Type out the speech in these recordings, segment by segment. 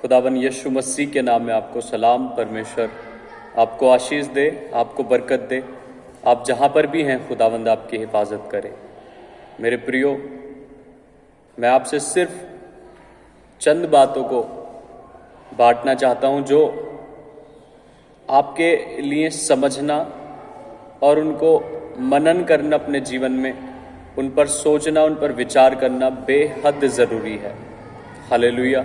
खुदावन यीशु मसीह के नाम में आपको सलाम। परमेश्वर आपको आशीष दे, आपको बरकत दे। आप जहाँ पर भी हैं खुदावंद आपकी हिफाजत करे। मेरे प्रियो, मैं आपसे सिर्फ चंद बातों को बांटना चाहता हूँ जो आपके लिए समझना और उनको मनन करना, अपने जीवन में उन पर सोचना, उन पर विचार करना बेहद ज़रूरी है। हालेलुया।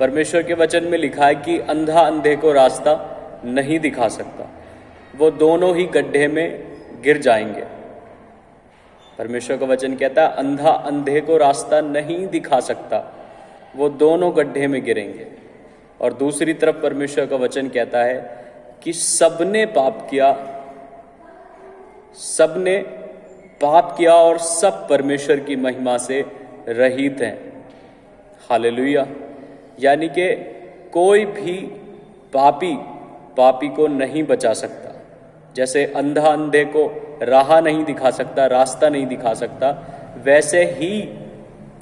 परमेश्वर के वचन में लिखा है कि अंधा अंधे को रास्ता नहीं दिखा सकता, वो दोनों ही गड्ढे में गिर जाएंगे। परमेश्वर का वचन कहता है अंधा अंधे को रास्ता नहीं दिखा सकता, वो दोनों गड्ढे में गिरेंगे। और दूसरी तरफ परमेश्वर का वचन कहता है कि सबने पाप किया और सब परमेश्वर की महिमा से रहित हैं। हालेलुया। यानी कि कोई भी पापी को नहीं बचा सकता। जैसे अंधा अंधे को राह नहीं दिखा सकता, रास्ता नहीं दिखा सकता, वैसे ही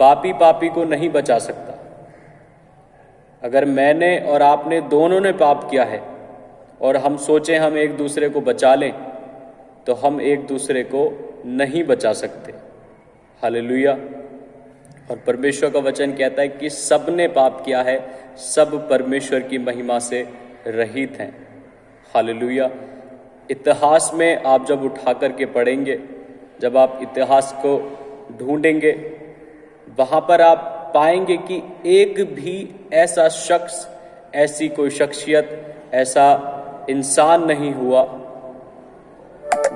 पापी को नहीं बचा सकता। अगर मैंने और आपने दोनों ने पाप किया है और हम सोचें हम एक दूसरे को बचा लें, तो हम एक दूसरे को नहीं बचा सकते। हालेलुया। और परमेश्वर का वचन कहता है कि सब ने पाप किया है, सब परमेश्वर की महिमा से रहित हैं। हालेलुया। इतिहास में आप जब उठा करके पढ़ेंगे, जब आप इतिहास को ढूंढेंगे, वहाँ पर आप पाएंगे कि एक भी ऐसा शख्स, ऐसी कोई शख्सियत, ऐसा इंसान नहीं हुआ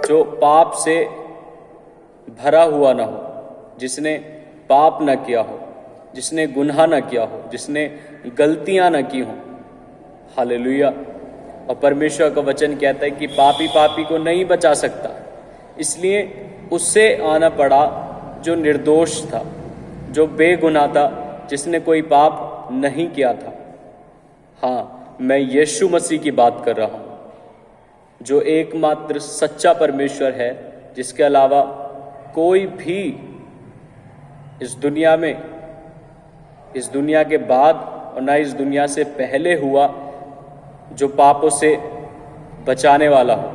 जो पाप से भरा हुआ ना हो, जिसने पाप न किया हो, जिसने गुनाह न किया हो, जिसने गलतियां न की हों। हालेलुया। और परमेश्वर का वचन कहता है कि पापी को नहीं बचा सकता, इसलिए उससे आना पड़ा जो निर्दोष था, जो बेगुनाह था, जिसने कोई पाप नहीं किया था। हाँ, मैं यीशु मसीह की बात कर रहा हूं, जो एकमात्र सच्चा परमेश्वर है, जिसके अलावा कोई भी इस दुनिया में, इस दुनिया के बाद और ना इस दुनिया से पहले हुआ, जो पापों से बचाने वाला हो।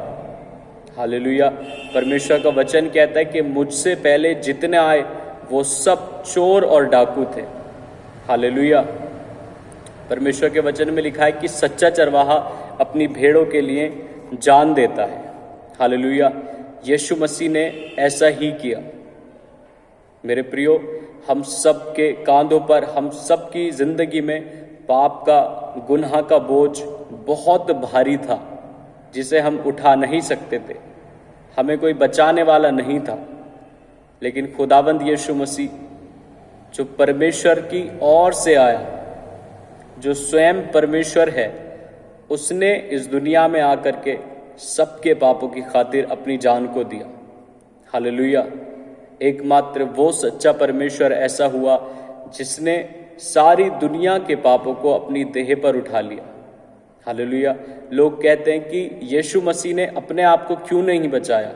हालेलुया। परमेश्वर का वचन कहता है कि मुझसे पहले जितने आए वो सब चोर और डाकू थे। हालेलुया। परमेश्वर के वचन में लिखा है कि सच्चा चरवाहा अपनी भेड़ों के लिए जान देता है। हालेलुया। यीशु मसीह ने ऐसा ही किया। मेरे प्रियो, हम सब के कांधों पर, हम सब की जिंदगी में पाप का, गुनाह का बोझ बहुत भारी था, जिसे हम उठा नहीं सकते थे। हमें कोई बचाने वाला नहीं था। लेकिन खुदावंद यीशु मसीह, जो परमेश्वर की ओर से आया, जो स्वयं परमेश्वर है, उसने इस दुनिया में आकर के सबके पापों की खातिर अपनी जान को दिया। हालेलुया। एकमात्र वो सच्चा परमेश्वर ऐसा हुआ जिसने सारी दुनिया के पापों को अपनी देह पर उठा लिया। हालेलुया। लोग कहते हैं कि यीशु मसीह ने अपने आप को क्यों नहीं बचाया।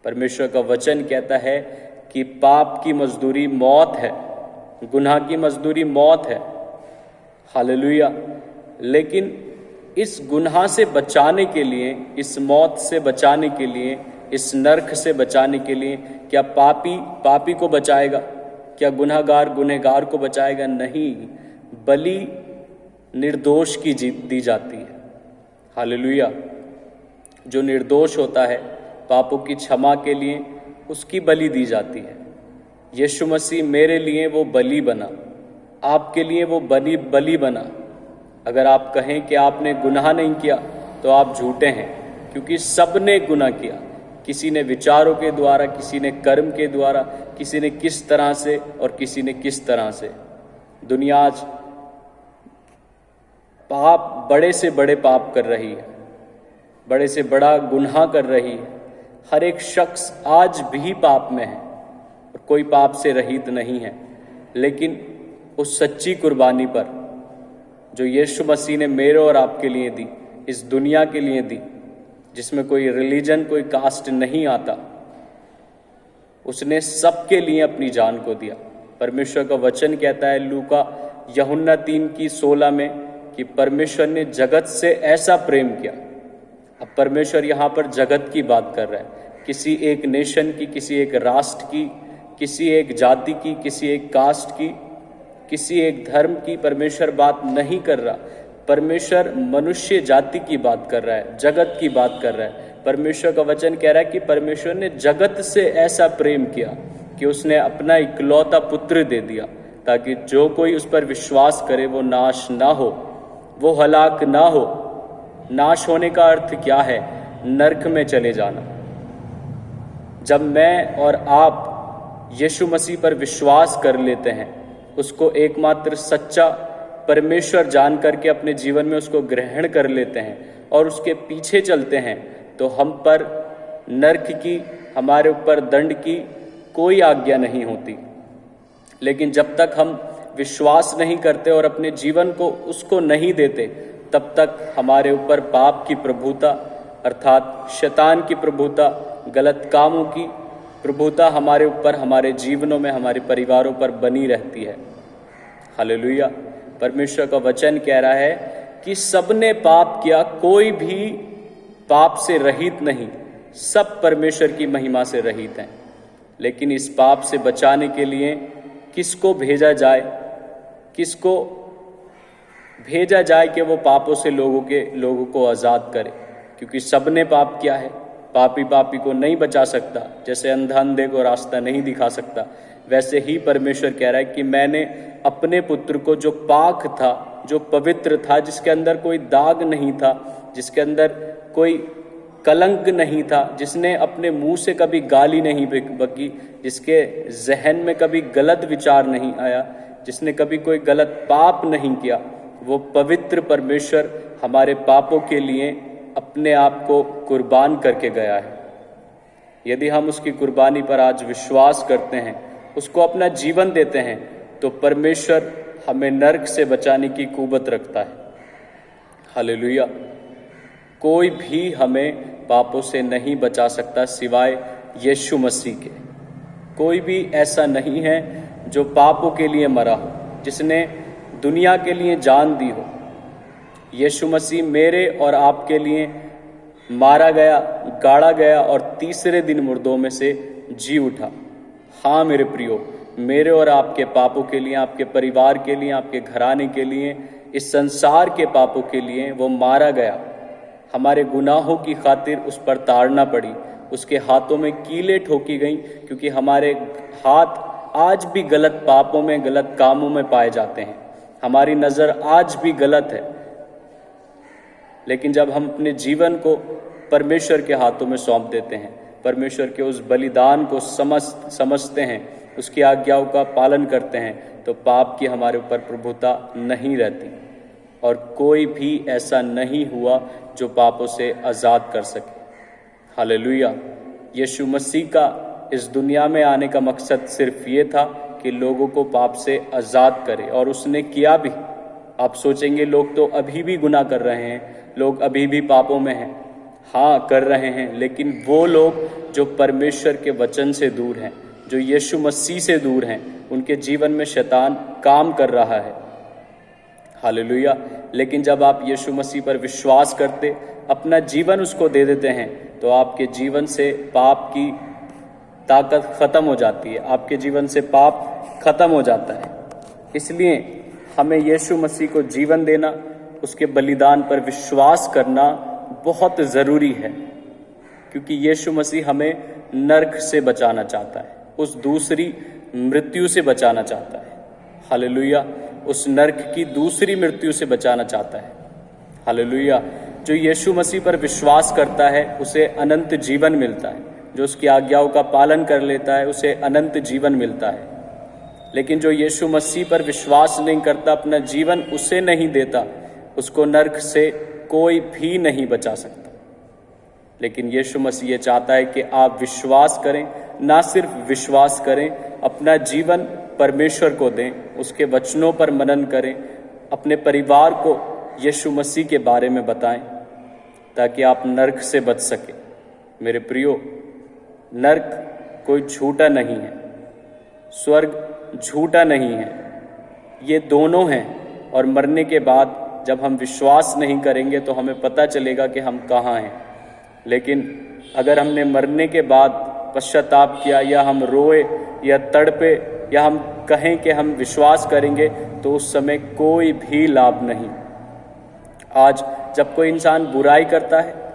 परमेश्वर का वचन कहता है कि पाप की मजदूरी मौत है, गुनाह की मजदूरी मौत है। हालेलुया। लेकिन इस गुनाह से बचाने के लिए, इस मौत से बचाने के लिए, इस नरक से बचाने के लिए, क्या पापी को बचाएगा? क्या गुनहगार गुनहगार को बचाएगा? नहीं, बलि निर्दोष की दी जाती है। हालेलुया। जो निर्दोष होता है, पापों की क्षमा के लिए उसकी बलि दी जाती है। यीशु मसीह मेरे लिए वो बलि बना, आपके लिए वो बलि बना। अगर आप कहें कि आपने गुनाह नहीं किया, तो आप झूठे हैं, क्योंकि सब ने गुनाह किया। किसी ने विचारों के द्वारा, किसी ने कर्म के द्वारा, किसी ने किस तरह से और किसी ने किस तरह से। दुनिया आज बड़े से बड़े पाप कर रही है, बड़े से बड़ा गुनाह कर रही है। हर एक शख्स आज भी पाप में है और कोई पाप से रहित नहीं है। लेकिन उस सच्ची कुर्बानी पर जो यीशु मसीह ने मेरे और आपके लिए दी, इस दुनिया के लिए दी, जिसमें कोई रिलीजन, कोई कास्ट नहीं आता, उसने सबके लिए अपनी जान को दिया। परमेश्वर का वचन कहता है लूका यूहन्ना 3:16 में कि परमेश्वर ने जगत से ऐसा प्रेम किया। अब परमेश्वर यहाँ पर जगत की बात कर रहा है, किसी एक नेशन की, किसी एक राष्ट्र की, किसी एक जाति की, किसी एक कास्ट की, किसी एक धर्म की परमेश्वर बात नहीं कर रहा। परमेश्वर मनुष्य जाति की बात कर रहा है, जगत की बात कर रहा है। परमेश्वर का वचन कह रहा है कि परमेश्वर ने जगत से ऐसा प्रेम किया कि उसने अपना इकलौता पुत्र दे दिया, ताकि जो कोई उस पर विश्वास करे वो नाश ना हो, वो हलाक ना हो। नाश होने का अर्थ क्या है? नरक में चले जाना। जब मैं और आप यीशु मसीह पर विश्वास कर लेते हैं, उसको एकमात्र सच्चा परमेश्वर जान करके अपने जीवन में उसको ग्रहण कर लेते हैं और उसके पीछे चलते हैं, तो हम पर नरक की, हमारे ऊपर दंड की कोई आज्ञा नहीं होती। लेकिन जब तक हम विश्वास नहीं करते और अपने जीवन को उसको नहीं देते, तब तक हमारे ऊपर पाप की प्रभुता अर्थात शैतान की प्रभुता, गलत कामों की प्रभुता हमारे ऊपर, हमारे जीवनों में, हमारे परिवारों पर बनी रहती है। हालेलुया। परमेश्वर का वचन कह रहा है कि सबने पाप किया, कोई भी पाप से रहित नहीं, सब परमेश्वर की महिमा से रहित हैं। लेकिन इस पाप से बचाने के लिए किसको भेजा जाए, किसको भेजा जाए कि वो पापों से लोगों को आज़ाद करे? क्योंकि सबने पाप किया है। पापी पापी को नहीं बचा सकता। जैसे अंधा अंधे को रास्ता नहीं दिखा सकता, वैसे ही परमेश्वर कह रहा है कि मैंने अपने पुत्र को, जो पाक था, जो पवित्र था, जिसके अंदर कोई दाग नहीं था, जिसके अंदर कोई कलंक नहीं था, जिसने अपने मुंह से कभी गाली नहीं बकी, जिसके जहन में कभी गलत विचार नहीं आया, जिसने कभी कोई गलत पाप नहीं किया, वो पवित्र परमेश्वर हमारे पापों के लिए अपने आप को कुर्बान करके गया है। यदि हम उसकी कुर्बानी पर आज विश्वास करते हैं, उसको अपना जीवन देते हैं, तो परमेश्वर हमें नरक से बचाने की कुव्वत रखता है। हालेलुया। कोई भी हमें पापों से नहीं बचा सकता सिवाय यीशु मसीह के। कोई भी ऐसा नहीं है जो पापों के लिए मरा हो, जिसने दुनिया के लिए जान दी हो। यीशु मसीह मेरे और आपके लिए मारा गया, गाड़ा गया और तीसरे दिन मुर्दों में से जी उठा। हाँ मेरे प्रियो, मेरे और आपके पापों के लिए, आपके परिवार के लिए, आपके घराने के लिए, इस संसार के पापों के लिए वो मारा गया। हमारे गुनाहों की खातिर उस पर ताड़ना पड़ी, उसके हाथों में कीलें ठोकी गई, क्योंकि हमारे हाथ आज भी गलत पापों में, गलत कामों में पाए जाते हैं। हमारी नज़र आज भी गलत है। लेकिन जब हम अपने जीवन को परमेश्वर के हाथों में सौंप देते हैं, परमेश्वर के उस बलिदान को समझते हैं, उसकी आज्ञाओं का पालन करते हैं, तो पाप की हमारे ऊपर प्रभुता नहीं रहती और कोई भी ऐसा नहीं हुआ जो पापों से आज़ाद कर सके। हालेलुया। यीशु मसीह का इस दुनिया में आने का मकसद सिर्फ ये था कि लोगों को पाप से आज़ाद करे, और उसने किया भी। आप सोचेंगे लोग तो अभी भी गुनाह कर रहे हैं, लोग अभी भी पापों में हैं। हाँ, कर रहे हैं, लेकिन वो लोग जो परमेश्वर के वचन से दूर हैं, जो यीशु मसीह से दूर हैं, उनके जीवन में शैतान काम कर रहा है। हालेलुया। लेकिन जब आप यीशु मसीह पर विश्वास करते, अपना जीवन उसको दे देते हैं, तो आपके जीवन से पाप की ताकत खत्म हो जाती है, आपके जीवन से पाप खत्म हो जाता है। इसलिए हमें यीशु मसीह को जीवन देना, उसके बलिदान पर विश्वास करना बहुत ज़रूरी है, क्योंकि यीशु मसीह हमें नरक से बचाना चाहता है, उस दूसरी मृत्यु से बचाना चाहता है। हालेलुया। उस नरक की दूसरी मृत्यु से बचाना चाहता है। हालेलुया। जो यीशु मसीह पर विश्वास करता है उसे अनंत जीवन मिलता है, जो उसकी आज्ञाओं का पालन कर लेता है उसे अनंत जीवन मिलता है। लेकिन जो यीशु मसीह पर विश्वास नहीं करता, अपना जीवन उसे नहीं देता, उसको नरक से कोई भी नहीं बचा सकता। लेकिन यीशु मसीह ये चाहता है कि आप विश्वास करें, ना सिर्फ विश्वास करें, अपना जीवन परमेश्वर को दें, उसके वचनों पर मनन करें, अपने परिवार को यीशु मसीह के बारे में बताएं, ताकि आप नरक से बच सकें। मेरे प्रियो, नरक कोई झूठा नहीं है, स्वर्ग झूठा नहीं है, ये दोनों हैं। और मरने के बाद जब हम विश्वास नहीं करेंगे तो हमें पता चलेगा कि हम कहाँ हैं। लेकिन अगर हमने मरने के बाद पश्चाताप किया, या हम रोए या तड़पे, या हम कहें कि हम विश्वास करेंगे, तो उस समय कोई भी लाभ नहीं। आज जब कोई इंसान बुराई करता है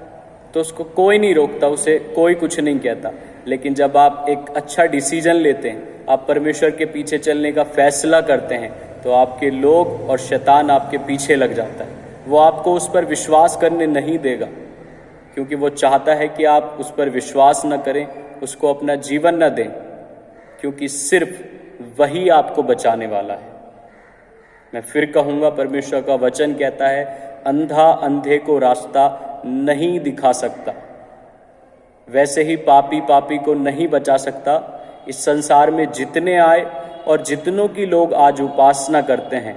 तो उसको कोई नहीं रोकता, उसे कोई कुछ नहीं कहता। लेकिन जब आप एक अच्छा डिसीजन लेते हैं, आप परमेश्वर के पीछे चलने का फैसला करते हैं, तो आपके लोग और शैतान आपके पीछे लग जाता है। वो आपको उस पर विश्वास करने नहीं देगा, क्योंकि वो चाहता है कि आप उस पर विश्वास न करें, उसको अपना जीवन न दें, क्योंकि सिर्फ वही आपको बचाने वाला है। मैं फिर कहूँगा, परमेश्वर का वचन कहता है, अंधा अंधे को रास्ता नहीं दिखा सकता, वैसे ही पापी पापी को नहीं बचा सकता। इस संसार में जितने आए और जितनों की लोग आज उपासना करते हैं,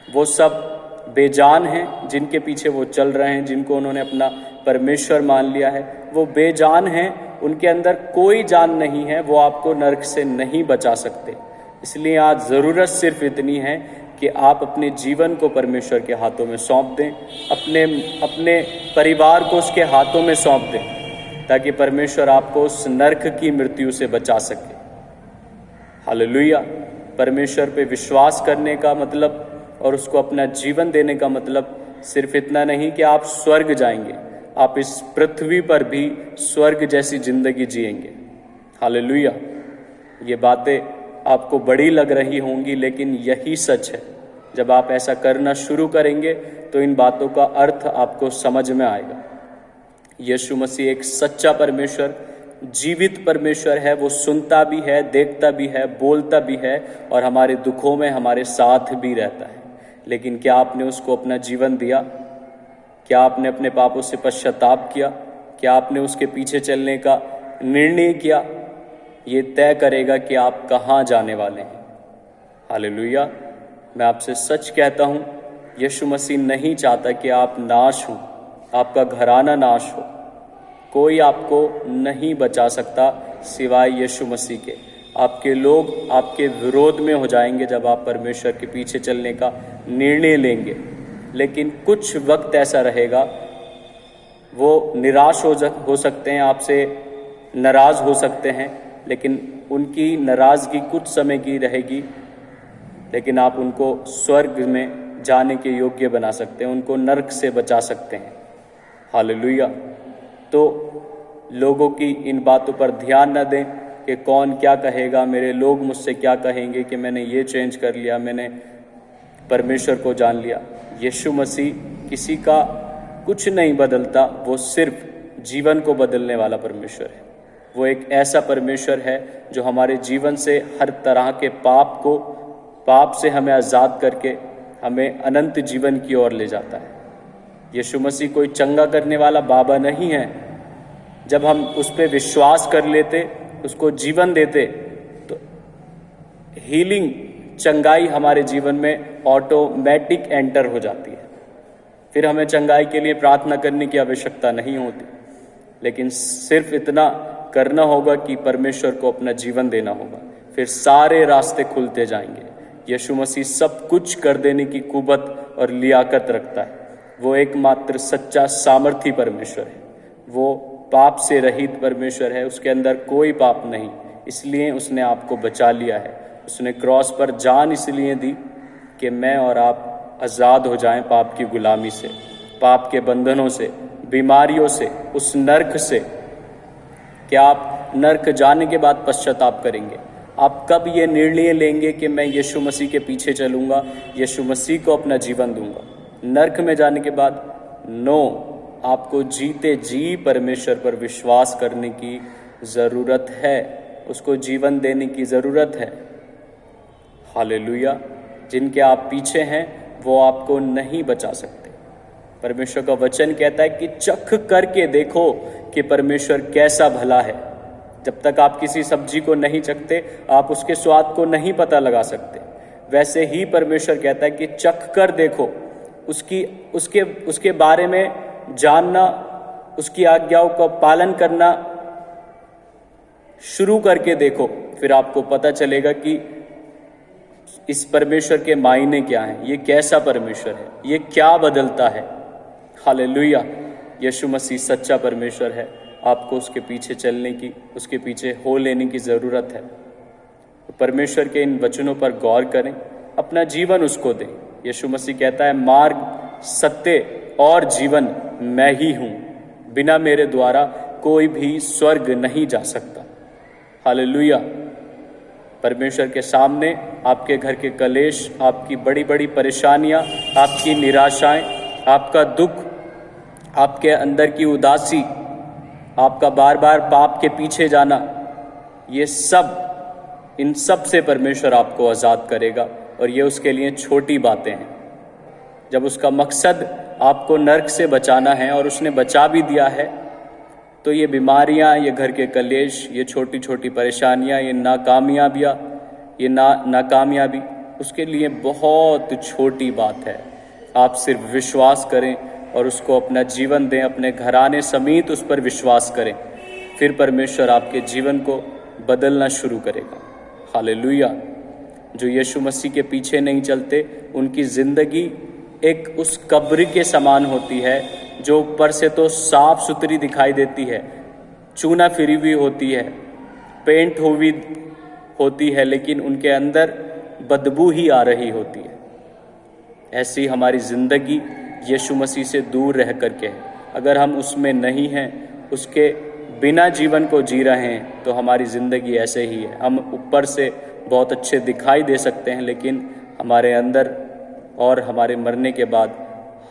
वो सब बेजान हैं। जिनके पीछे वो चल रहे हैं, जिनको उन्होंने अपना परमेश्वर मान लिया है, वो बेजान हैं, उनके अंदर कोई जान नहीं है, वो आपको नरक से नहीं बचा सकते। इसलिए आज ज़रूरत सिर्फ इतनी है कि आप अपने जीवन को परमेश्वर के हाथों में सौंप दें, अपने परिवार को उसके हाथों में सौंप दें, ताकि परमेश्वर आपको उस नरक की मृत्यु से बचा सके। हालेलुया। परमेश्वर पे विश्वास करने का मतलब और उसको अपना जीवन देने का मतलब सिर्फ इतना नहीं कि आप स्वर्ग जाएंगे, आप इस पृथ्वी पर भी स्वर्ग जैसी जिंदगी जिएंगे। हालेलुया। ये बातें आपको बड़ी लग रही होंगी, लेकिन यही सच है। जब आप ऐसा करना शुरू करेंगे तो इन बातों का अर्थ आपको समझ में आएगा। यीशु मसीह एक सच्चा परमेश्वर, जीवित परमेश्वर है। वो सुनता भी है, देखता भी है, बोलता भी है, और हमारे दुखों में हमारे साथ भी रहता है। लेकिन क्या आपने उसको अपना जीवन दिया? क्या आपने अपने पापों से पश्चाताप किया? क्या आपने उसके पीछे चलने का निर्णय किया? ये तय करेगा कि आप कहाँ जाने वाले हैं। हालेलुया। मैं आपसे सच कहता हूँ, यीशु मसीह नहीं चाहता कि आप नाश हो, आपका घराना नाश हो। कोई आपको नहीं बचा सकता सिवाय यीशु मसीह के। आपके लोग आपके विरोध में हो जाएंगे जब आप परमेश्वर के पीछे चलने का निर्णय लेंगे। लेकिन कुछ वक्त ऐसा रहेगा, वो निराश हो सकते हैं, आपसे नाराज़ हो सकते हैं, लेकिन उनकी नाराज़गी कुछ समय की रहेगी, लेकिन आप उनको स्वर्ग में जाने के योग्य बना सकते हैं, उनको नरक से बचा सकते हैं। हालेलुया। तो लोगों की इन बातों पर ध्यान न दें कि कौन क्या कहेगा, मेरे लोग मुझसे क्या कहेंगे कि मैंने ये चेंज कर लिया, मैंने परमेश्वर को जान लिया। यीशु मसीह किसी का कुछ नहीं बदलता, वो सिर्फ जीवन को बदलने वाला परमेश्वर है। वो एक ऐसा परमेश्वर है जो हमारे जीवन से हर तरह के पाप से हमें आज़ाद करके हमें अनंत जीवन की ओर ले जाता है। यीशु मसीह कोई चंगा करने वाला बाबा नहीं है। जब हम उस पर विश्वास कर लेते, उसको जीवन देते, तो हीलिंग, चंगाई हमारे जीवन में ऑटोमेटिक एंटर हो जाती है। फिर हमें चंगाई के लिए प्रार्थना करने की आवश्यकता नहीं होती, लेकिन सिर्फ इतना करना होगा कि परमेश्वर को अपना जीवन देना होगा, फिर सारे रास्ते खुलते जाएंगे। यीशु मसीह सब कुछ कर देने की कुवत और लियाकत रखता है। वो एकमात्र सच्चा सामर्थी परमेश्वर है। वो पाप से रहित परमेश्वर है, उसके अंदर कोई पाप नहीं, इसलिए उसने आपको बचा लिया है। उसने क्रॉस पर जान इसलिए दी कि मैं और आप आज़ाद हो जाएं पाप की गुलामी से, पाप के बंधनों से, बीमारियों से, उस नरक से। क्या आप नरक जाने के बाद पश्चाताप करेंगे? आप कब ये निर्णय लेंगे कि मैं यीशु मसीह के पीछे चलूँगा, यीशु मसीह को अपना जीवन दूंगा? नरक में जाने के बाद? नो, आपको जीते जी परमेश्वर पर विश्वास करने की ज़रूरत है, उसको जीवन देने की ज़रूरत है। हालेलुया। जिनके आप पीछे हैं वो आपको नहीं बचा सकते। परमेश्वर का वचन कहता है कि चख करके देखो कि परमेश्वर कैसा भला है। जब तक आप किसी सब्जी को नहीं चखते, आप उसके स्वाद को नहीं पता लगा सकते। वैसे ही परमेश्वर कहता है कि चख कर देखो, उसके बारे में जानना, उसकी आज्ञाओं का पालन करना शुरू करके देखो, फिर आपको पता चलेगा कि इस परमेश्वर के मायने क्या हैं, ये कैसा परमेश्वर है, ये क्या बदलता है। हालेलुया, यीशु मसीह सच्चा परमेश्वर है। आपको उसके पीछे चलने की, उसके पीछे हो लेने की ज़रूरत है। तो परमेश्वर के इन वचनों पर गौर करें, अपना जीवन उसको दें। यीशु मसीह कहता है, मार्ग, सत्य और जीवन मैं ही हूँ, बिना मेरे द्वारा कोई भी स्वर्ग नहीं जा सकता। हालेलुया। परमेश्वर के सामने आपके घर के कलेश, आपकी बड़ी बड़ी परेशानियां, आपकी निराशाएं, आपका दुख, आपके अंदर की उदासी, आपका बार बार पाप के पीछे जाना, ये सब, इन सब से परमेश्वर आपको आज़ाद करेगा। और ये उसके लिए छोटी बातें हैं। जब उसका मकसद आपको नर्क से बचाना है और उसने बचा भी दिया है, तो ये बीमारियां, ये घर के कलेश, ये छोटी छोटी परेशानियां, ये नाकामयाबियां, ये नाकामयाबी उसके लिए बहुत छोटी बात है। आप सिर्फ विश्वास करें और उसको अपना जीवन दें, अपने घराने समेत उस पर विश्वास करें, फिर परमेश्वर आपके जीवन को बदलना शुरू करेगा। हालेलुया। जो यीशु मसीह के पीछे नहीं चलते, उनकी ज़िंदगी एक उस कब्र के समान होती है, जो ऊपर से तो साफ सुथरी दिखाई देती है, चूना फिरी हुई होती है, पेंट हुई होती है, लेकिन उनके अंदर बदबू ही आ रही होती है। ऐसी हमारी ज़िंदगी यीशु मसीह से दूर रह करके है। अगर हम उसमें नहीं हैं, उसके बिना जीवन को जी रहे हैं, तो हमारी ज़िंदगी ऐसे ही है। हम ऊपर से बहुत अच्छे दिखाई दे सकते हैं, लेकिन हमारे अंदर और हमारे मरने के बाद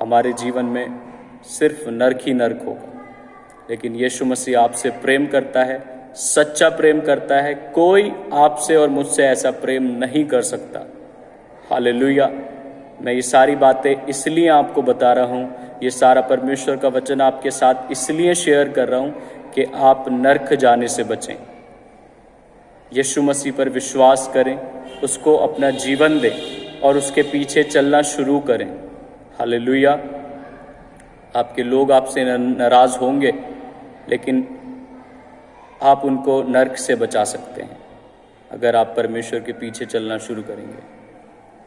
हमारे जीवन में सिर्फ नर्क ही नर्क होगा। लेकिन यीशु मसीह आपसे प्रेम करता है, सच्चा प्रेम करता है। कोई आपसे और मुझसे ऐसा प्रेम नहीं कर सकता। हालेलुया। मैं ये सारी बातें इसलिए आपको बता रहा हूँ, ये सारा परमेश्वर का वचन आपके साथ इसलिए शेयर कर रहा हूँ कि आप नर्क जाने से बचें। यीशु मसीह पर विश्वास करें, उसको अपना जीवन दें और उसके पीछे चलना शुरू करें। हालेलुया। आपके लोग आपसे नाराज़ होंगे, लेकिन आप उनको नर्क से बचा सकते हैं अगर आप परमेश्वर के पीछे चलना शुरू करेंगे।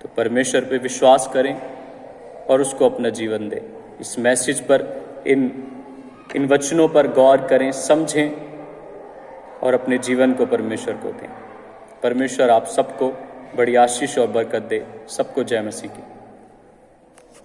तो परमेश्वर पे विश्वास करें और उसको अपना जीवन दें। इस मैसेज पर, इन वचनों पर गौर करें, समझें और अपने जीवन को परमेश्वर को दें। परमेश्वर आप सबको बड़ी आशीष और बरकत दे। सबको जय मसीह की।